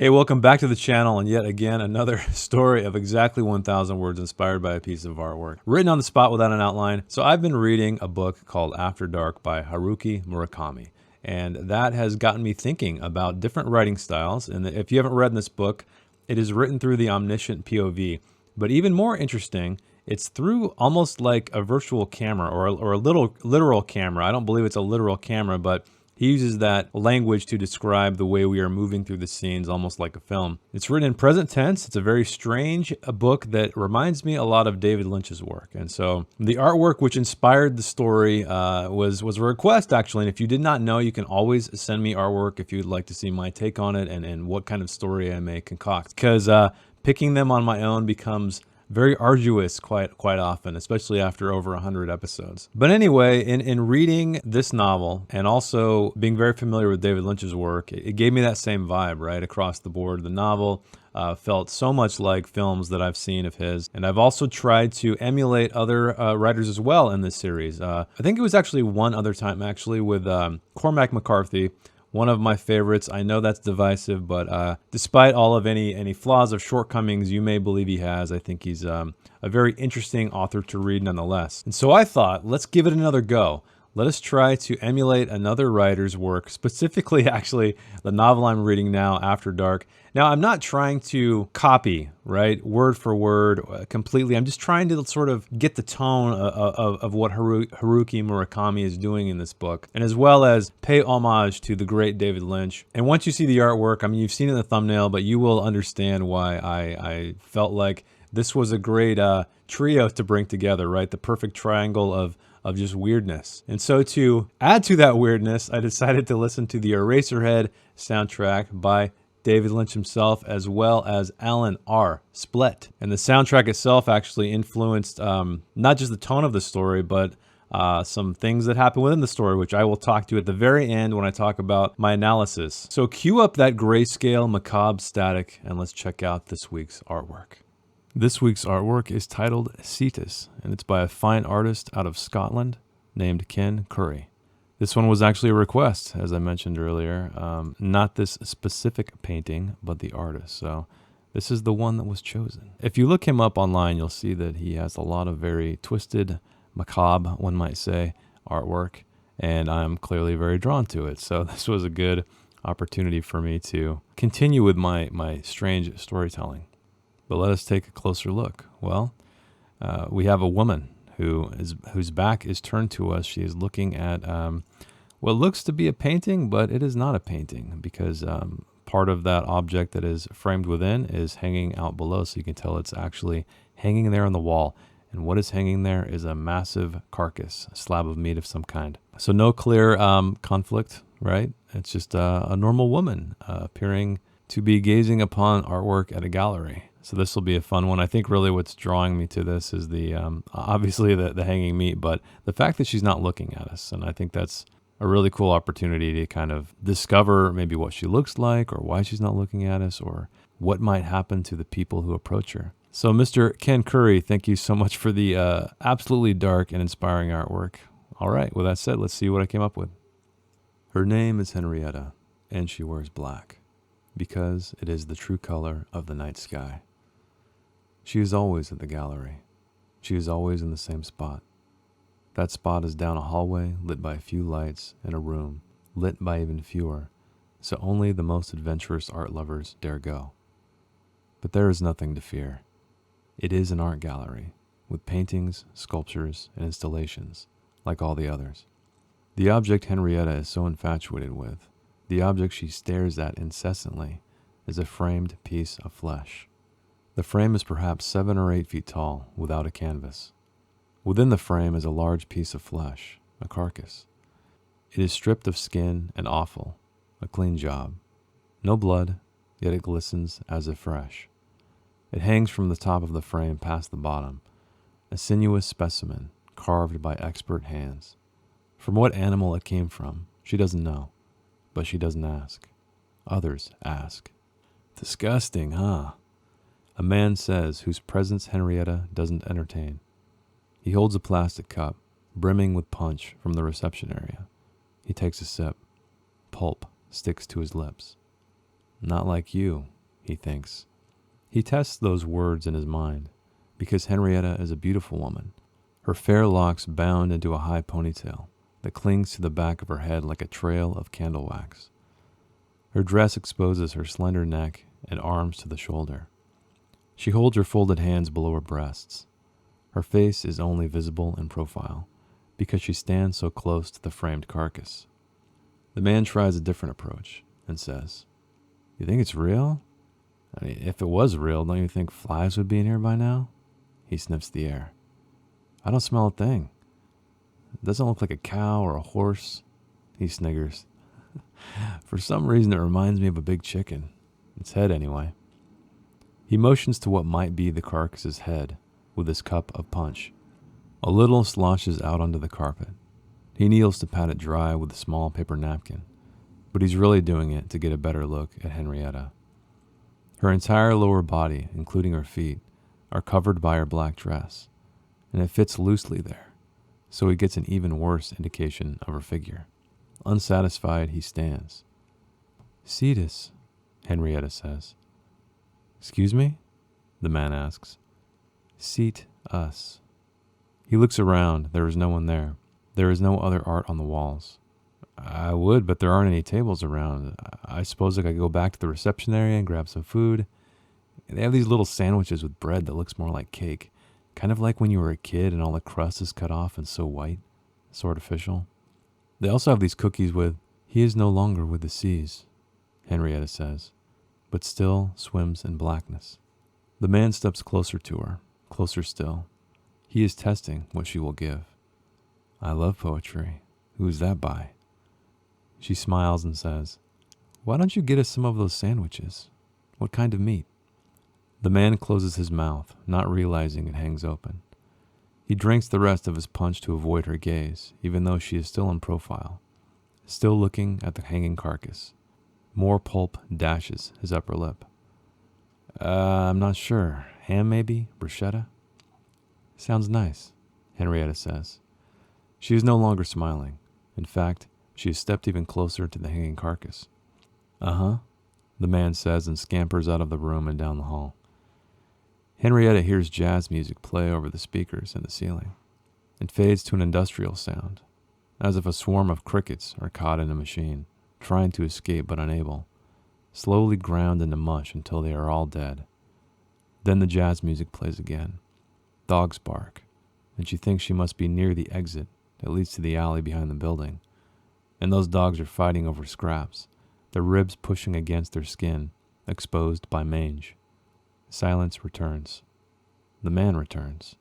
Hey, welcome back to the channel, and yet again, another story of exactly 1,000 words inspired by a piece of artwork. Written on the spot without an outline. So I've been reading a book called After Dark by Haruki Murakami, and that has gotten me thinking about different writing styles. And if you haven't read this book, it is written through the omniscient POV. But even more interesting, it's through almost like a virtual camera or a little literal camera. I don't believe it's a literal camera, but he uses that language to describe the way we are moving through the scenes, almost like a film. It's written in present tense. It's a very strange book that reminds me a lot of David Lynch's work. And so the artwork which inspired the story was a request, actually. And if you did not know, you can always send me artwork if you'd like to see my take on it and what kind of story I may concoct. Because picking them on my own becomes very arduous quite often, especially after over 100 episodes. But anyway, in reading this novel and also being very familiar with David Lynch's work, it gave me that same vibe right across the board. The novel felt so much like films that I've seen of his. And I've also tried to emulate other writers as well in this series. I think it was actually one other time actually with Cormac McCarthy, one of my favorites. I know that's divisive, but despite all of any flaws or shortcomings you may believe he has, I think he's a very interesting author to read nonetheless. And so I thought, let's give it another go. Let us try to emulate another writer's work, specifically actually the novel I'm reading now, After Dark. Now, I'm not trying to copy, right, word for word completely. I'm just trying to sort of get the tone of what Haruki Murakami is doing in this book, and as well as pay homage to the great David Lynch. And once you see the artwork, I mean, you've seen it in the thumbnail, but you will understand why I felt like this was a great trio to bring together, right? The perfect triangle of just weirdness. And so to add to that weirdness, I decided to listen to the Eraserhead soundtrack by David Lynch himself, as well as Alan R. Splet. And the soundtrack itself actually influenced not just the tone of the story, but some things that happen within the story, which I will talk to at the very end when I talk about my analysis. So cue up that grayscale macabre static, and let's check out this week's artwork. This week's artwork is titled Cetus, and it's by a fine artist out of Scotland named Ken Curry. This one was actually a request, as I mentioned earlier. Not this specific painting, but the artist. So this is the one that was chosen. If you look him up online, you'll see that he has a lot of very twisted, macabre, one might say, artwork, and I'm clearly very drawn to it. So this was a good opportunity for me to continue with my strange storytelling. But let us take a closer look. Well, we have a woman whose back is turned to us. She is looking at what looks to be a painting, but it is not a painting because part of that object that is framed within is hanging out below, so you can tell it's actually hanging there on the wall. And what is hanging there is a massive carcass, a slab of meat of some kind. So no clear conflict, right? It's just a normal woman appearing to be gazing upon artwork at a gallery. So this will be a fun one. I think really what's drawing me to this is the obviously the hanging meat, but the fact that she's not looking at us. And I think that's a really cool opportunity to kind of discover maybe what she looks like or why she's not looking at us or what might happen to the people who approach her. So Mr. Ken Curry, thank you so much for the absolutely dark and inspiring artwork. All right, with that said, let's see what I came up with. Her name is Henrietta, and she wears black because it is the true color of the night sky. She is always at the gallery. She is always in the same spot. That spot is down a hallway lit by a few lights in a room lit by even fewer, so only the most adventurous art lovers dare go. But there is nothing to fear. It is an art gallery with paintings, sculptures, and installations like all the others. The object Henrietta is so infatuated with, the object she stares at incessantly, is a framed piece of flesh. The frame is perhaps 7 or 8 feet tall, without a canvas. Within the frame is a large piece of flesh, a carcass. It is stripped of skin and offal, a clean job. No blood, yet it glistens as if fresh. It hangs from the top of the frame past the bottom, a sinuous specimen carved by expert hands. From what animal it came from, she doesn't know, but she doesn't ask. Others ask. Disgusting, huh? A man says whose presence Henrietta doesn't entertain. He holds a plastic cup, brimming with punch from the reception area. He takes a sip. Pulp sticks to his lips. Not like you, he thinks. He tests those words in his mind, because Henrietta is a beautiful woman, her fair locks bound into a high ponytail that clings to the back of her head like a trail of candle wax. Her dress exposes her slender neck and arms to the shoulder. She holds her folded hands below her breasts. Her face is only visible in profile, because she stands so close to the framed carcass. The man tries a different approach and says, "You think it's real? I mean, if it was real, don't you think flies would be in here by now?" He sniffs the air. "I don't smell a thing. It doesn't look like a cow or a horse." He sniggers. "For some reason, it reminds me of a big chicken. Its head, anyway." He motions to what might be the carcass's head with his cup of punch. A little sloshes out onto the carpet. He kneels to pat it dry with a small paper napkin, but he's really doing it to get a better look at Henrietta. Her entire lower body, including her feet, are covered by her black dress, and it fits loosely there, so he gets an even worse indication of her figure. Unsatisfied, he stands. "Cetus," Henrietta says. "Excuse me?" the man asks. "Seat us." He looks around. There is no one there. There is no other art on the walls. "I would, but there aren't any tables around. I suppose I could go back to the reception area and grab some food. They have these little sandwiches with bread that looks more like cake. Kind of like when you were a kid and all the crust is cut off and so white. So artificial. They also have these cookies with—" "He is no longer with the seas," Henrietta says, but still swims in blackness. The man steps closer to her, closer still. He is testing what she will give. "I love poetry. Who is that by?" She smiles and says, "Why don't you get us some of those sandwiches? What kind of meat?" The man closes his mouth, not realizing it hangs open. He drinks the rest of his punch to avoid her gaze, even though she is still in profile, still looking at the hanging carcass. More pulp dashes his upper lip. I'm not sure. Ham maybe? Bruschetta?" "Sounds nice," Henrietta says. She is no longer smiling. In fact, she has stepped even closer to the hanging carcass. "Uh-huh," the man says and scampers out of the room and down the hall. Henrietta hears jazz music play over the speakers in the ceiling. It fades to an industrial sound, as if a swarm of crickets are caught in a machine, trying to escape but unable, slowly ground into mush until they are all dead. Then the jazz music plays again. Dogs bark, and she thinks she must be near the exit that leads to the alley behind the building. And those dogs are fighting over scraps, their ribs pushing against their skin, exposed by mange. Silence returns. The man returns.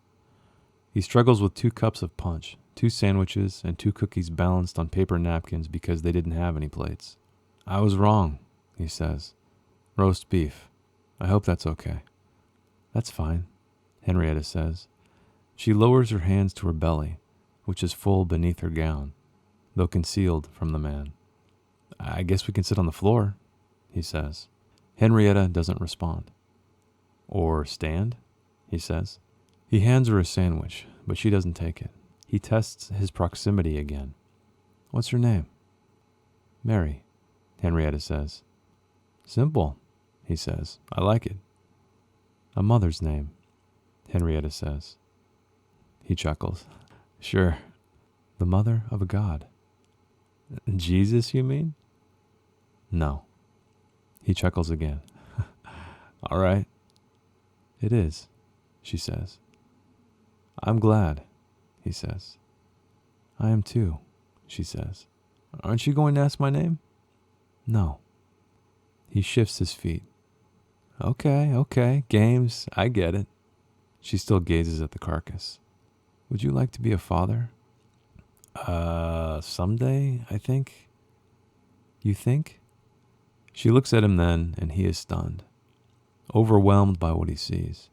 He struggles with 2 cups of punch, 2 sandwiches, and 2 cookies balanced on paper napkins because they didn't have any plates. "I was wrong," he says. "Roast beef. I hope that's okay." "That's fine," Henrietta says. She lowers her hands to her belly, which is full beneath her gown, though concealed from the man. "I guess we can sit on the floor," he says. Henrietta doesn't respond. "Or stand?" he says. He hands her a sandwich, but she doesn't take it. He tests his proximity again. "What's your name?" "Mary," Henrietta says. "Simple," he says. "I like it." "A mother's name," Henrietta says. He chuckles. "Sure. The mother of a god." "Jesus, you mean?" "No." He chuckles again. "All right." "It is," she says. "I'm glad," he says. "I am too," she says. "Aren't you going to ask my name?" "No." He shifts his feet. Okay, games, I get it." She still gazes at the carcass. "Would you like to be a father?" Someday, I think." "You think?" She looks at him then, and he is stunned, overwhelmed by what he sees.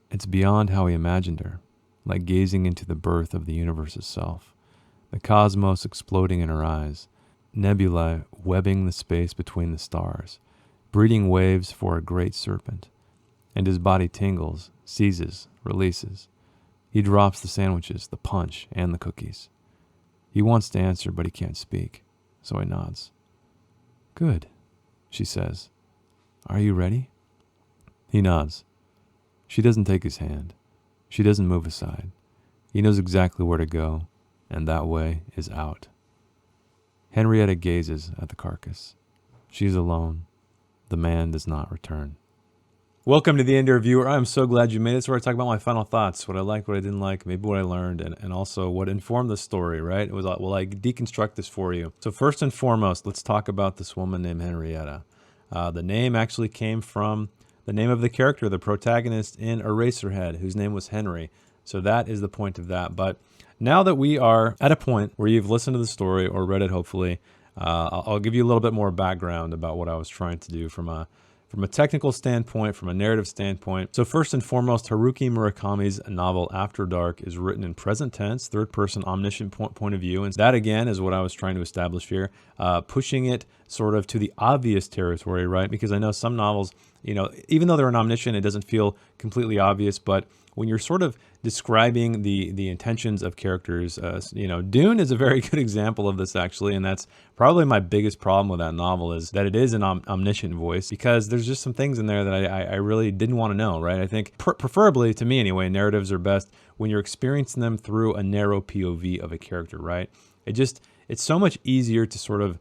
It's beyond how he imagined her, like gazing into the birth of the universe itself, the cosmos exploding in her eyes, nebulae webbing the space between the stars, breeding waves for a great serpent. And his body tingles, seizes, releases. He drops the sandwiches, the punch, and the cookies. He wants to answer, but he can't speak, so he nods. "Good," she says, Are you ready? He nods. She doesn't take his hand. She doesn't move aside. He knows exactly where to go, and that way is out. Henrietta gazes at the carcass. She's alone. The man does not return. Welcome to the End Reviewer. I'm so glad you made it. So where I talk about my final thoughts, what I liked, what I didn't like, maybe what I learned, and also what informed the story, right? It was like, will I deconstruct this for you? So first and foremost, let's talk about this woman named Henrietta. The name actually came from the name of the character, the protagonist in Eraserhead, whose name was Henry. So that is the point of that. But now that we are at a point where you've listened to the story or read it, hopefully, I'll give you a little bit more background about what I was trying to do from a technical standpoint, from a narrative standpoint. So first and foremost, Haruki Murakami's novel After Dark is written in present tense, third-person omniscient point of view. And that, again, is what I was trying to establish here, pushing it sort of to the obvious territory, right? Because I know some novels, even though they're an omniscient, it doesn't feel completely obvious, but when you're sort of describing the intentions of characters, Dune is a very good example of this, actually, and that's probably my biggest problem with that novel is that it is an omniscient voice, because there's just some things in there that I really didn't want to know, right? I think, preferably, to me anyway, narratives are best when you're experiencing them through a narrow POV of a character, right? It's so much easier to sort of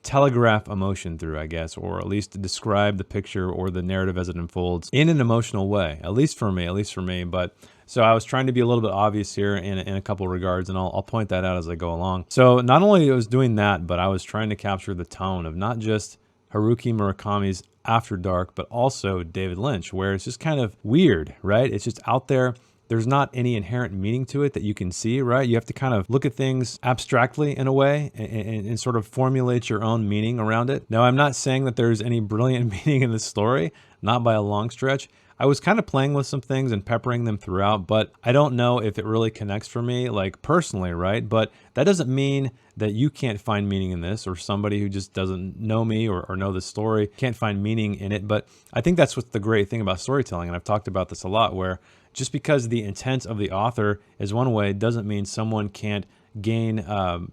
telegraph emotion through, I guess, or at least to describe the picture or the narrative as it unfolds in an emotional way, at least for me. But so I was trying to be a little bit obvious here in a couple of regards, and I'll point that out as I go along. So not only was doing that, but I was trying to capture the tone of not just Haruki Murakami's After Dark, but also David Lynch, where it's just kind of weird, right? It's just out there. There's not any inherent meaning to it that you can see, right? You have to kind of look at things abstractly in a way and sort of formulate your own meaning around it. Now, I'm not saying that there's any brilliant meaning in this story, not by a long stretch. I was kind of playing with some things and peppering them throughout, but I don't know if it really connects for me, like personally, right? But that doesn't mean that you can't find meaning in this, or somebody who just doesn't know me or know the story can't find meaning in it. But I think that's what's the great thing about storytelling, and I've talked about this a lot, where just because the intent of the author is one way doesn't mean someone can't gain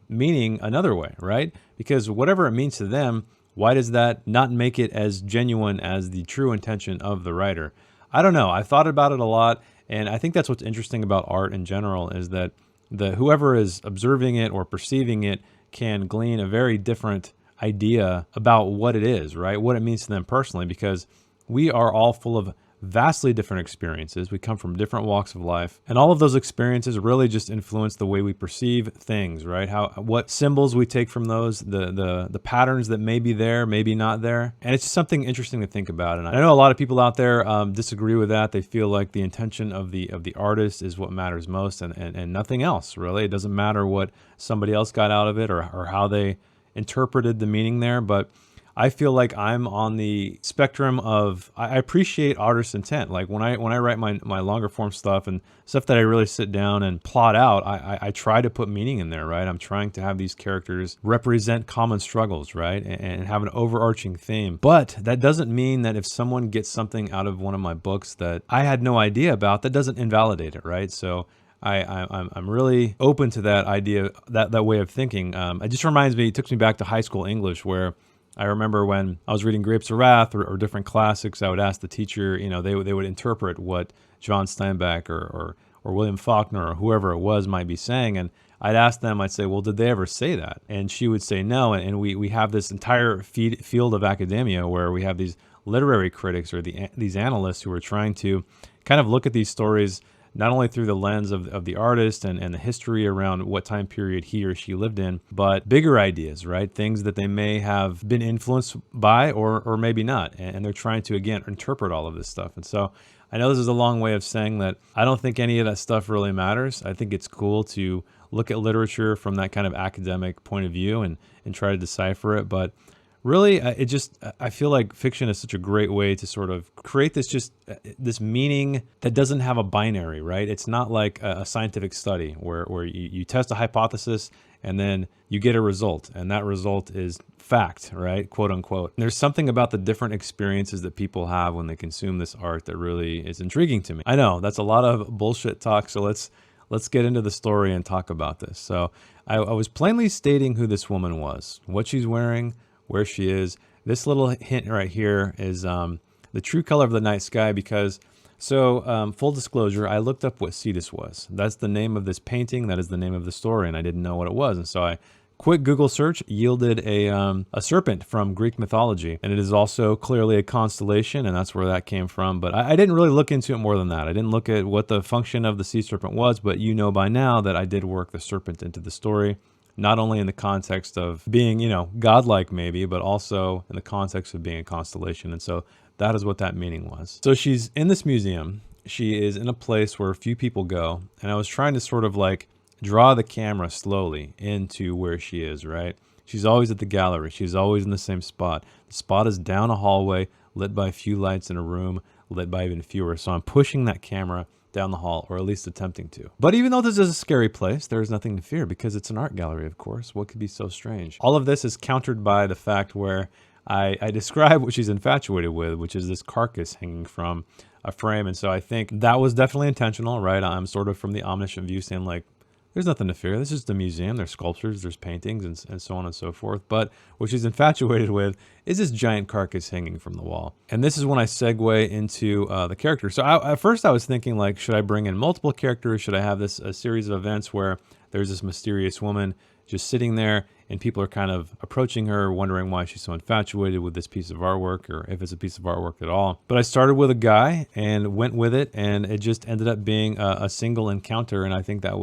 meaning another way, right? Because whatever it means to them, why does that not make it as genuine as the true intention of the writer? I don't know. I've thought about it a lot, and I think that's what's interesting about art in general, is that whoever is observing it or perceiving it can glean a very different idea about what it is, right? What it means to them personally, because we are all full of vastly different experiences. We come from different walks of life, and all of those experiences really just influence the way we perceive things, right? What symbols we take from those, the patterns that may be there, maybe not there. And it's just something interesting to think about. And I know a lot of people out there disagree with that. They feel like the intention of the artist is what matters most, and nothing else, really. It doesn't matter what somebody else got out of it or how they interpreted the meaning there. But I feel like I'm on the spectrum of, I appreciate artist's intent. Like when I write my longer form stuff and stuff that I really sit down and plot out, I try to put meaning in there, right? I'm trying to have these characters represent common struggles, right? And have an overarching theme. But that doesn't mean that if someone gets something out of one of my books that I had no idea about, that doesn't invalidate it, right? So I'm really open to that idea, that way of thinking. It just reminds me, it takes me back to high school English, where I remember when I was reading Grapes of Wrath or different classics, I would ask the teacher, they would interpret what John Steinbeck or William Faulkner or whoever it was might be saying. And I'd ask them, I'd say, well, did they ever say that? And she would say no. And we have this entire field of academia where we have these literary critics or these analysts who are trying to kind of look at these stories not only through the lens of the artist and the history around what time period he or she lived in, but bigger ideas, right? Things that they may have been influenced by or maybe not. And they're trying to, again, interpret all of this stuff. And so I know this is a long way of saying that I don't think any of that stuff really matters. I think it's cool to look at literature from that kind of academic point of view and try to decipher it. But really, I feel like fiction is such a great way to sort of create this meaning that doesn't have a binary, right? It's not like a scientific study where you test a hypothesis and then you get a result, and that result is fact, right? Quote unquote. There's something about the different experiences that people have when they consume this art that really is intriguing to me. I know that's a lot of bullshit talk, so let's get into the story and talk about this. So I was plainly stating who this woman was, what she's wearing, where she is, This little hint right here is the true color of the night sky because, so full disclosure, I looked up what Cetus was. That's the name of this painting. That is the name of the story, and I didn't know what it was. And so I quick Google search yielded a serpent from Greek mythology, and it is also clearly a constellation, and that's where that came from. But I didn't really look into it more than that. I didn't look at what the function of the sea serpent was, but you know by now that I did work the serpent into the story, not only in the context of being, godlike maybe, but also in the context of being a constellation. And so that is what that meaning was. So she's in this museum. She is in a place where few people go, and I was trying to sort of like draw the camera slowly into where she is, right? She's always at the gallery. She's always in the same spot. The spot is down a hallway, lit by a few lights in a room, lit by even fewer. So I'm pushing that camera down the hall, or at least attempting to. But even though this is a scary place, there is nothing to fear because it's an art gallery, of course. What could be so strange? All of this is countered by the fact where I describe what she's infatuated with, which is this carcass hanging from a frame. And so I think that was definitely intentional, right? I'm sort of from the omniscient view saying like, there's nothing to fear. This is the museum. There's sculptures, there's paintings, and so on and so forth. But what she's infatuated with is this giant carcass hanging from the wall. And this is when I segue into the character. So at first I was thinking like, should I bring in multiple characters? Should I have a series of events where there's this mysterious woman just sitting there and people are kind of approaching her, wondering why she's so infatuated with this piece of artwork, or if it's a piece of artwork at all. But I started with a guy and went with it, and it just ended up being a single encounter, and I think that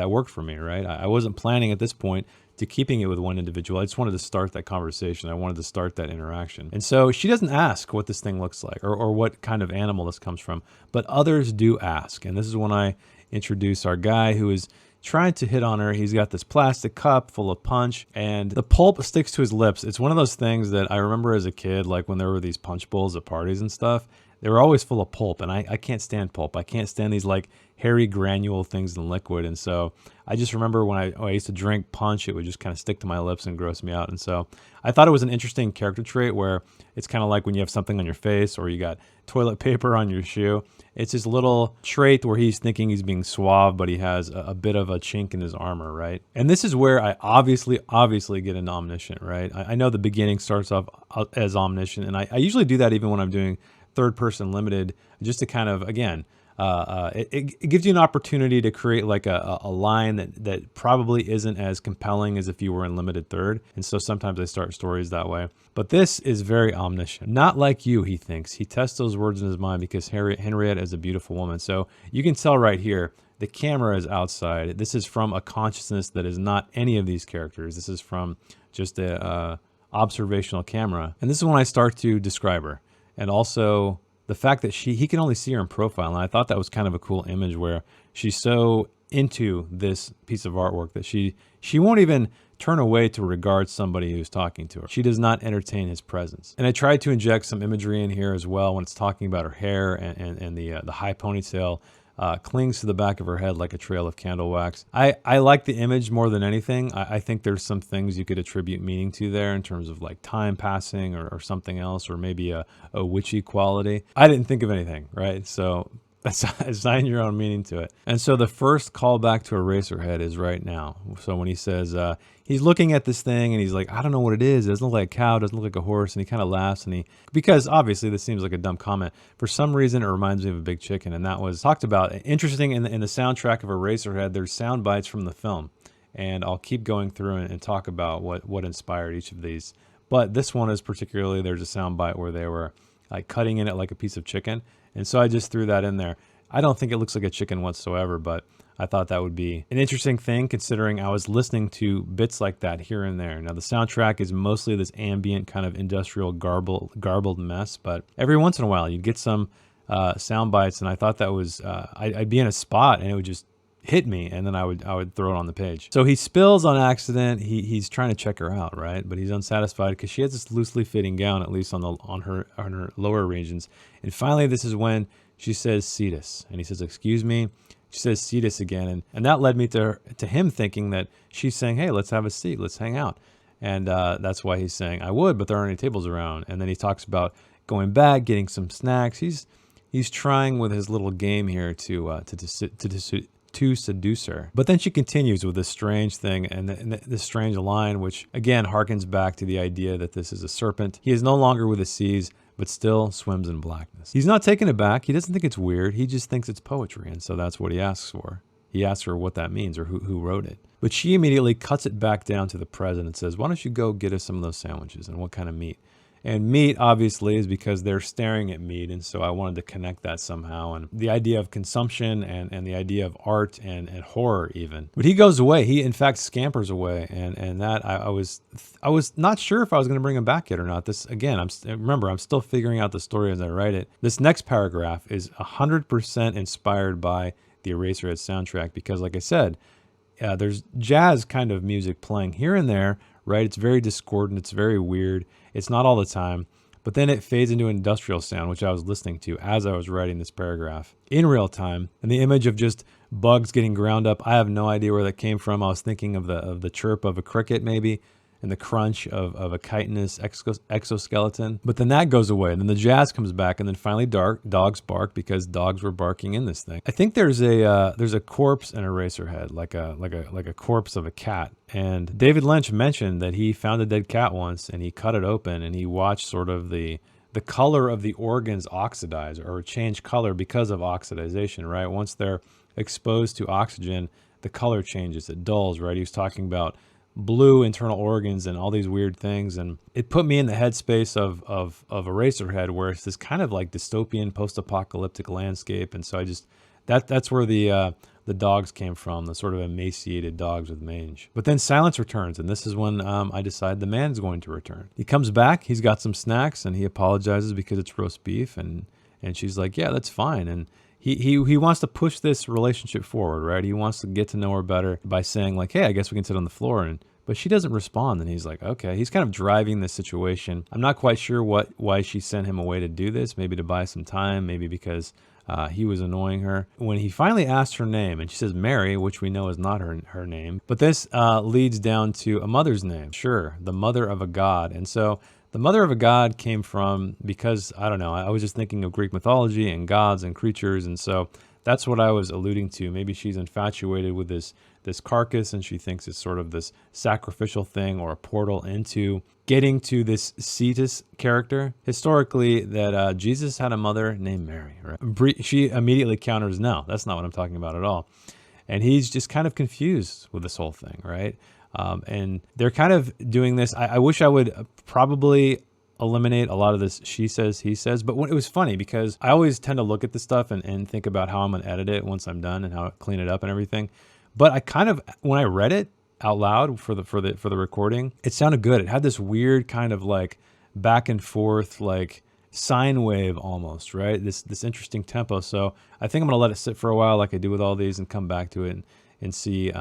worked for me, right? I wasn't planning at this point to keeping it with one individual. I just wanted to start that conversation. I wanted to start that interaction. And so she doesn't ask what this thing looks like or what kind of animal this comes from, but others do ask. And this is when I introduce our guy who is trying to hit on her. He's got this plastic cup full of punch, and the pulp sticks to his lips. It's one of those things that I remember as a kid, like when there were these punch bowls at parties and stuff, they were always full of pulp, and I can't stand pulp. I can't stand these like hairy granule things in liquid. And so I just remember when I used to drink punch, it would just kind of stick to my lips and gross me out. And so I thought it was an interesting character trait where it's kind of like when you have something on your face or you got toilet paper on your shoe. It's this little trait where he's thinking he's being suave, but he has a bit of a chink in his armor, right? And this is where I obviously get into omniscient, right? I know the beginning starts off as omniscient, and I usually do that even when I'm doing third person limited, just to kind of, again, it gives you an opportunity to create like a line that probably isn't as compelling as if you were in limited third. And so sometimes I start stories that way. But this is very omniscient. Not like you, he thinks. He tests those words in his mind because Henriette is a beautiful woman. So you can tell right here, the camera is outside. This is from a consciousness that is not any of these characters. This is from just a observational camera. And this is when I start to describe her. And also the fact that he can only see her in profile. And I thought that was kind of a cool image where she's so into this piece of artwork that she won't even turn away to regard somebody who's talking to her. She does not entertain his presence. And I tried to inject some imagery in here as well when it's talking about her hair and the high ponytail clings to the back of her head like a trail of candle wax. I like the image more than anything. I think there's some things you could attribute meaning to there in terms of like time passing or something else, or maybe a witchy quality. I didn't think of anything, right? So assign your own meaning to it. And so the first callback to Eraserhead is right now. So when he says, he's looking at this thing and he's like, I don't know what it is. It doesn't look like a cow, it doesn't look like a horse. And he kind of laughs because obviously this seems like a dumb comment. For some reason, it reminds me of a big chicken. And that was talked about. Interesting in the soundtrack of Eraserhead, there's sound bites from the film. And I'll keep going through and talk about what inspired each of these. But this one is particularly, there's a sound bite where they were like cutting in it like a piece of chicken. And so I just threw that in there. I don't think it looks like a chicken whatsoever, but I thought that would be an interesting thing considering I was listening to bits like that here and there. Now the soundtrack is mostly this ambient kind of industrial garbled mess, but every once in a while you'd get some sound bites, and I thought that was, I'd be in a spot and it would just hit me, and then I would throw it on the page. So he spills on accident. He's trying to check her out, right? But he's unsatisfied because she has this loosely fitting gown, at least on her lower regions. And finally, this is when she says Cetus, and he says, "Excuse me." She says Cetus again, and that led me to him thinking that she's saying, "Hey, let's have a seat, let's hang out," and that's why he's saying, "I would, but there aren't any tables around." And then he talks about going back, getting some snacks. He's trying with his little game here to to seduce her. But then she continues with this strange thing and this strange line, which again harkens back to the idea that this is a serpent. He is no longer with the seas, but still swims in blackness. He's not taken aback. He doesn't think it's weird. He just thinks it's poetry. And so that's what he asks for. He asks her what that means or who wrote it. But she immediately cuts it back down to the present and says, why don't you go get us some of those sandwiches and what kind of meat? And meat, obviously, is because they're staring at meat. And so I wanted to connect that somehow. And the idea of consumption and the idea of art and horror even. But he goes away. He, in fact, scampers away. And that I was not sure if I was going to bring him back yet or not. This, again, remember, I'm still figuring out the story as I write it. This next paragraph is 100% inspired by the Eraserhead soundtrack because, like I said, there's jazz kind of music playing here and there, right? It's very discordant. It's very weird. It's not all the time, but then it fades into an industrial sound, which I was listening to as I was writing this paragraph in real time. And the image of just bugs getting ground up, I have no idea where that came from. I was thinking of the chirp of a cricket maybe, and the crunch of a chitinous exoskeleton. But then that goes away. And then the jazz comes back, and then finally dogs bark because dogs were barking in this thing. I think there's a corpse in Eraserhead, like a corpse of a cat. And David Lynch mentioned that he found a dead cat once, and he cut it open, and he watched sort of the color of the organs oxidize or change color because of oxidization, right? Once they're exposed to oxygen, the color changes, it dulls, right? He was talking about blue internal organs and all these weird things, and it put me in the headspace of Eraserhead, where it's this kind of like dystopian post-apocalyptic landscape. And so I just that's where the dogs came from, the sort of emaciated dogs with mange. But then silence returns, and this is when I decide the man's going to return. He comes back, he's got some snacks, and he apologizes because it's roast beef, and she's like, yeah, that's fine. And he wants to push this relationship forward, right? He wants to get to know her better by saying like, hey, I guess we can sit on the floor. But she doesn't respond. And he's like, okay, he's kind of driving this situation. I'm not quite sure why she sent him away to do this, maybe to buy some time, maybe because he was annoying her. When he finally asked her name, and she says Mary, which we know is not her name, but this leads down to a mother's name. Sure, the mother of a god. And so the mother of a god came from, because, I don't know, I was just thinking of Greek mythology and gods and creatures, and so that's what I was alluding to. Maybe she's infatuated with this carcass, and she thinks it's sort of this sacrificial thing or a portal into getting to this Cetus character. Historically, that Jesus had a mother named Mary, right? She immediately counters, no, that's not what I'm talking about at all. And he's just kind of confused with this whole thing, right? And they're kind of doing this. I wish I would probably eliminate a lot of this she says, he says, but it was funny because I always tend to look at this stuff and think about how I'm going to edit it once I'm done and how to clean it up and everything. But I kind of, when I read it out loud for the recording, it sounded good. It had this weird kind of like back and forth, like sine wave almost, right? This interesting tempo. So I think I'm going to let it sit for a while like I do with all these and come back to it and see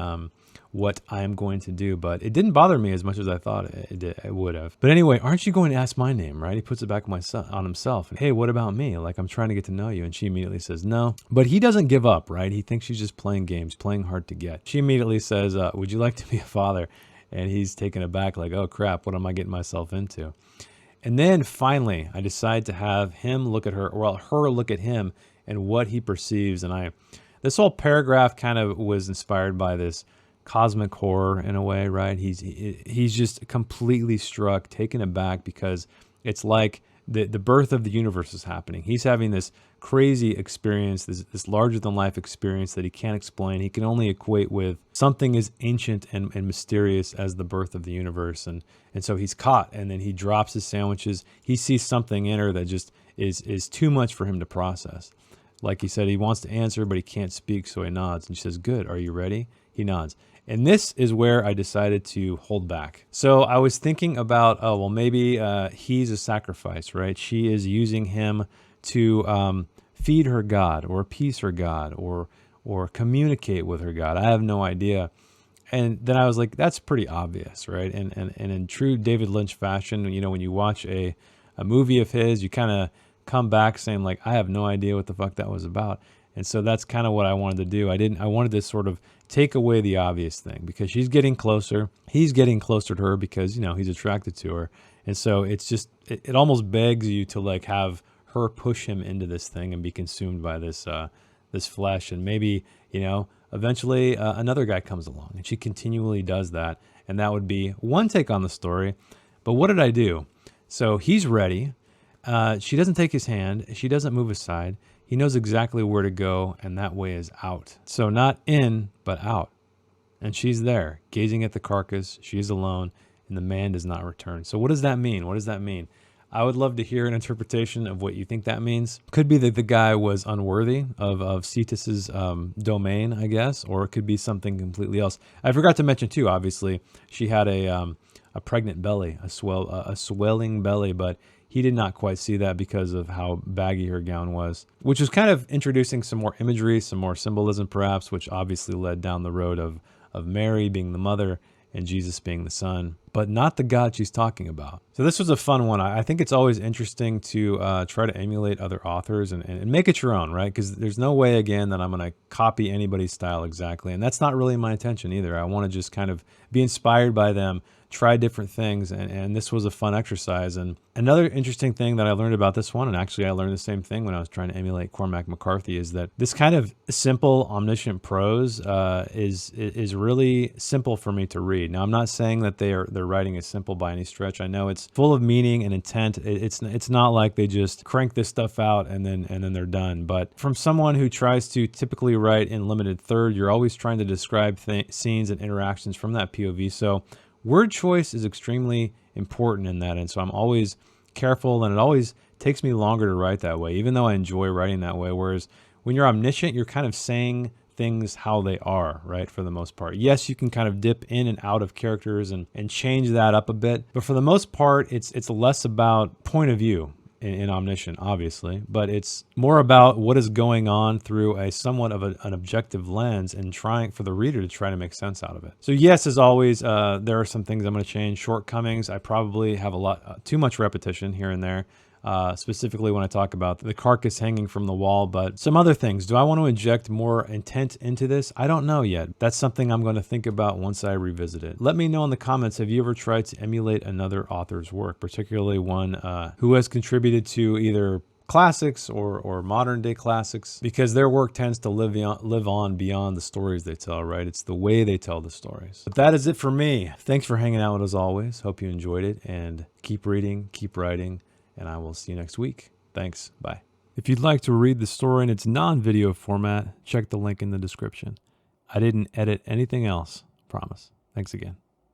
what I'm going to do. But it didn't bother me as much as I thought it would have. But anyway, aren't you going to ask my name, right? He puts it back on himself. And, hey, what about me? Like, I'm trying to get to know you. And she immediately says no. But he doesn't give up, right? He thinks she's just playing games, playing hard to get. She immediately says, would you like to be a father? And he's taken aback like, oh crap, what am I getting myself into? And then finally, I decide to have him look at her, or her look at him and what he perceives. And this whole paragraph kind of was inspired by this cosmic horror in a way, right? He's just completely struck, taken aback, because it's like the birth of the universe is happening. He's having this crazy experience, this larger than life experience that he can't explain. He can only equate with something as ancient and mysterious as the birth of the universe. And so he's caught, and then he drops his sandwiches. He sees something in her that just is too much for him to process. Like he said, he wants to answer, but he can't speak, so he nods. And she says, good, are you ready? He nods. And this is where I decided to hold back. So I was thinking about, oh, well, maybe he's a sacrifice, right? She is using him to feed her God or appease her God or communicate with her God. I have no idea. And then I was like, that's pretty obvious, right? And in true David Lynch fashion, you know, when you watch a movie of his, you kind of come back saying like, I have no idea what the fuck that was about. And so that's kind of what I wanted to do. I wanted to sort of take away the obvious thing, because she's getting closer. He's getting closer to her because, you know, he's attracted to her. And so it's just, it almost begs you to like have her push him into this thing and be consumed by this flesh. And maybe, you know, eventually another guy comes along, and she continually does that. And that would be one take on the story. But what did I do? So he's ready. She doesn't take his hand. She doesn't move aside. He knows exactly where to go, and that way is out. So not in, but out. And she's there, gazing at the carcass. She's alone, and the man does not return. So what does that mean? What does that mean? I would love to hear an interpretation of what you think that means. Could be that the guy was unworthy of Cetus's domain, I guess, or it could be something completely else. I forgot to mention too, obviously, she had a pregnant belly, a swelling belly, but he did not quite see that because of how baggy her gown was, which was kind of introducing some more imagery, some more symbolism perhaps, which obviously led down the road of Mary being the mother and Jesus being the son, but not the God she's talking about. So this was a fun one. I think it's always interesting to try to emulate other authors and make it your own, right? Because there's no way, again, that I'm going to copy anybody's style exactly. And that's not really my intention either. I want to just kind of be inspired by them, try different things, and this was a fun exercise. And another interesting thing that I learned about this one, and actually I learned the same thing when I was trying to emulate Cormac McCarthy, is that this kind of simple, omniscient prose is really simple for me to read. Now, I'm not saying that their writing is simple by any stretch. I know it's full of meaning and intent. It's not like they just crank this stuff out and then they're done. But from someone who tries to typically write in limited third, you're always trying to describe scenes and interactions from that POV. So word choice is extremely important in that, and so I'm always careful, and it always takes me longer to write that way, even though I enjoy writing that way. Whereas when you're omniscient, you're kind of saying things how they are, right, for the most part. Yes, you can kind of dip in and out of characters and change that up a bit, but for the most part, it's less about point of view in omniscient, obviously, but it's more about what is going on through a somewhat of an objective lens and trying for the reader to try to make sense out of it. So yes, as always, there are some things I'm going to change. Shortcomings, I probably have a lot too much repetition here and there. Specifically when I talk about the carcass hanging from the wall, but some other things. Do I want to inject more intent into this? I don't know yet. That's something I'm going to think about once I revisit it. Let me know in the comments, have you ever tried to emulate another author's work, particularly one who has contributed to either classics or modern day classics, because their work tends to live on beyond the stories they tell, right? It's the way they tell the stories. But that is it for me. Thanks for hanging out as always. Hope you enjoyed it, and keep reading, keep writing, and I will see you next week. Thanks. Bye. If you'd like to read the story in its non-video format, check the link in the description. I didn't edit anything else, promise. Thanks again.